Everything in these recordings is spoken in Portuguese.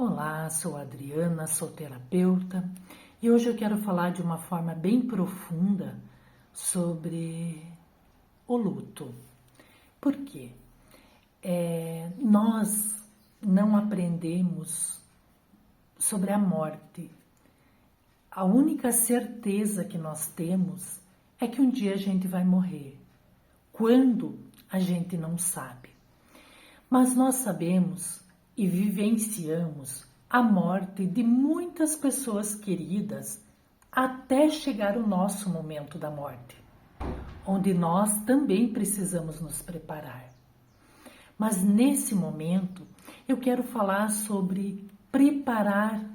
Olá, sou a Adriana, sou terapeuta e hoje eu quero falar de uma forma bem profunda sobre o luto. Por quê? Nós não aprendemos sobre a morte. A única certeza que nós temos é que um dia a gente vai morrer. Quando? A gente não sabe. Mas nós sabemos e vivenciamos a morte de muitas pessoas queridas até chegar o nosso momento da morte, onde nós também precisamos nos preparar. Mas nesse momento eu quero falar sobre preparar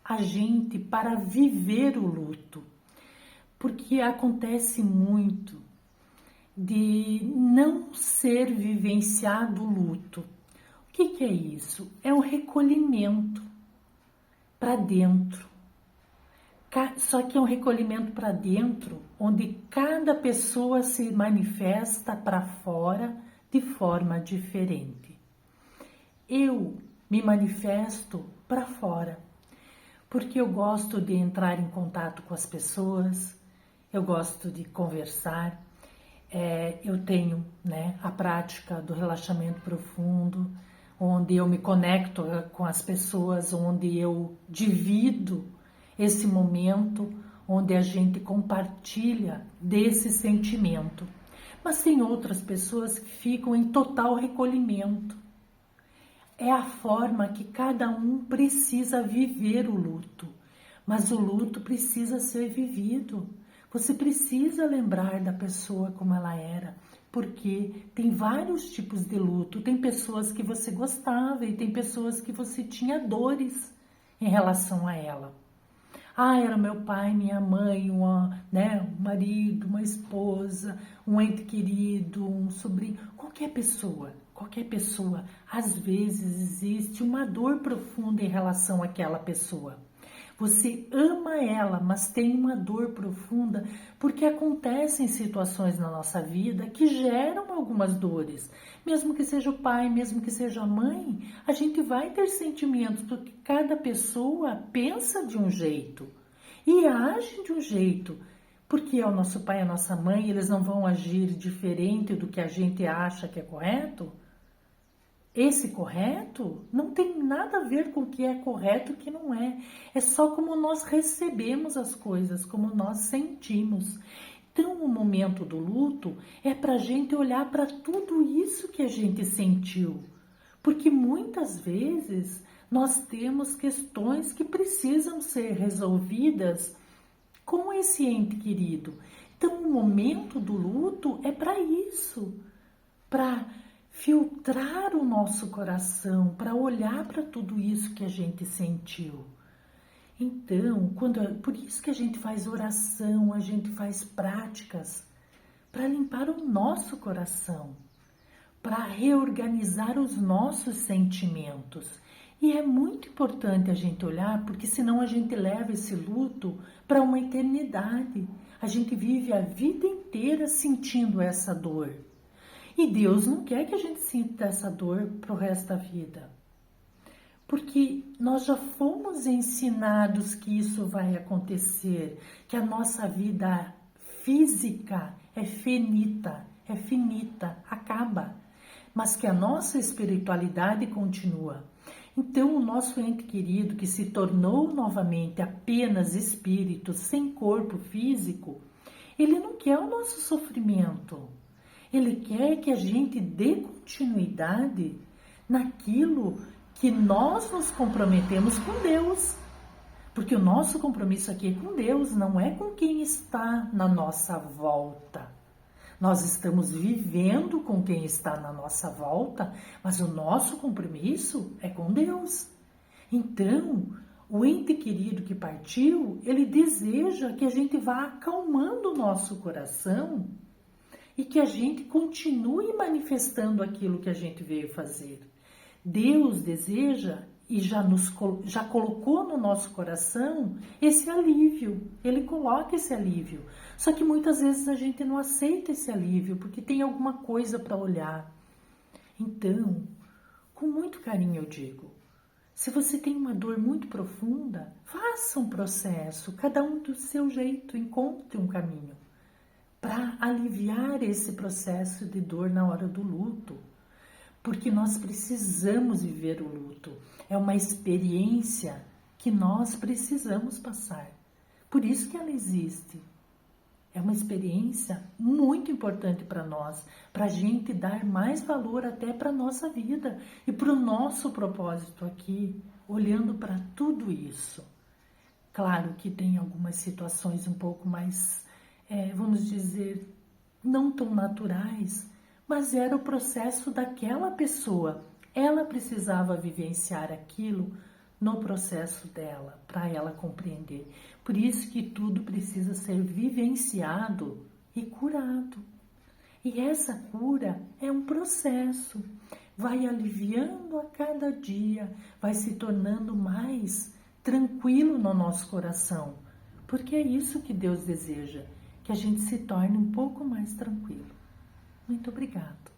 a gente para viver o luto, porque acontece muito de não ser vivenciado o luto. O que é isso? É um recolhimento para dentro. Só que é um recolhimento para dentro, onde cada pessoa se manifesta para fora de forma diferente. Eu me manifesto para fora, porque eu gosto de entrar em contato com as pessoas, eu gosto de conversar. Eu tenho a prática do relaxamento profundo, onde eu me conecto com as pessoas, onde eu divido esse momento, onde a gente compartilha desse sentimento. Mas tem outras pessoas que ficam em total recolhimento. É a forma que cada um precisa viver o luto, mas o luto precisa ser vivido. Você precisa lembrar da pessoa como ela era, porque tem vários tipos de luto. Tem pessoas que você gostava e tem pessoas que você tinha dores em relação a ela. Era meu pai, minha mãe, um marido, uma esposa, um ente querido, um sobrinho, qualquer pessoa, às vezes existe uma dor profunda em relação àquela pessoa. Você ama ela, mas tem uma dor profunda porque acontecem situações na nossa vida que geram algumas dores. Mesmo que seja o pai, mesmo que seja a mãe, a gente vai ter sentimentos porque cada pessoa pensa de um jeito e age de um jeito. Porque é o nosso pai e a nossa mãe, eles não vão agir diferente do que a gente acha que é correto? Esse correto não tem nada a ver com o que é correto e o que não é. É só como nós recebemos as coisas, como nós sentimos. Então, o momento do luto é para a gente olhar para tudo isso que a gente sentiu. Porque muitas vezes nós temos questões que precisam ser resolvidas com esse ente querido. Então, o momento do luto é para isso, para filtrar o nosso coração, para olhar para tudo isso que a gente sentiu. Então, por isso que a gente faz oração, a gente faz práticas para limpar o nosso coração, para reorganizar os nossos sentimentos. E é muito importante a gente olhar, porque senão a gente leva esse luto para uma eternidade. A gente vive a vida inteira sentindo essa dor. E Deus não quer que a gente sinta essa dor para o resto da vida. Porque nós já fomos ensinados que isso vai acontecer, que a nossa vida física é finita, acaba. Mas que a nossa espiritualidade continua. Então, o nosso ente querido, que se tornou novamente apenas espírito, sem corpo físico, ele não quer o nosso sofrimento. Ele quer que a gente dê continuidade naquilo que nós nos comprometemos com Deus. Porque o nosso compromisso aqui é com Deus, não é com quem está na nossa volta. Nós estamos vivendo com quem está na nossa volta, mas o nosso compromisso é com Deus. Então, o ente querido que partiu, ele deseja que a gente vá acalmando o nosso coração e que a gente continue manifestando aquilo que a gente veio fazer. Deus deseja e já colocou no nosso coração esse alívio. Ele coloca esse alívio. Só que muitas vezes a gente não aceita esse alívio porque tem alguma coisa para olhar. Então, com muito carinho eu digo, Se você tem uma dor muito profunda, faça um processo, cada um do seu jeito, encontre um caminho para aliviar esse processo de dor na hora do luto. Porque nós precisamos viver o luto. É uma experiência que nós precisamos passar. Por isso que ela existe. É uma experiência muito importante para nós, para a gente dar mais valor até para a nossa vida e para o nosso propósito aqui, olhando para tudo isso. Claro que tem algumas situações um pouco mais, vamos dizer, não tão naturais, mas era o processo daquela pessoa. Ela precisava vivenciar aquilo no processo dela, para ela compreender. Por isso que tudo precisa ser vivenciado e curado. E essa cura é um processo, vai aliviando a cada dia, vai se tornando mais tranquilo no nosso coração, porque é isso que Deus deseja, que a gente se torne um pouco mais tranquilo. Muito obrigado.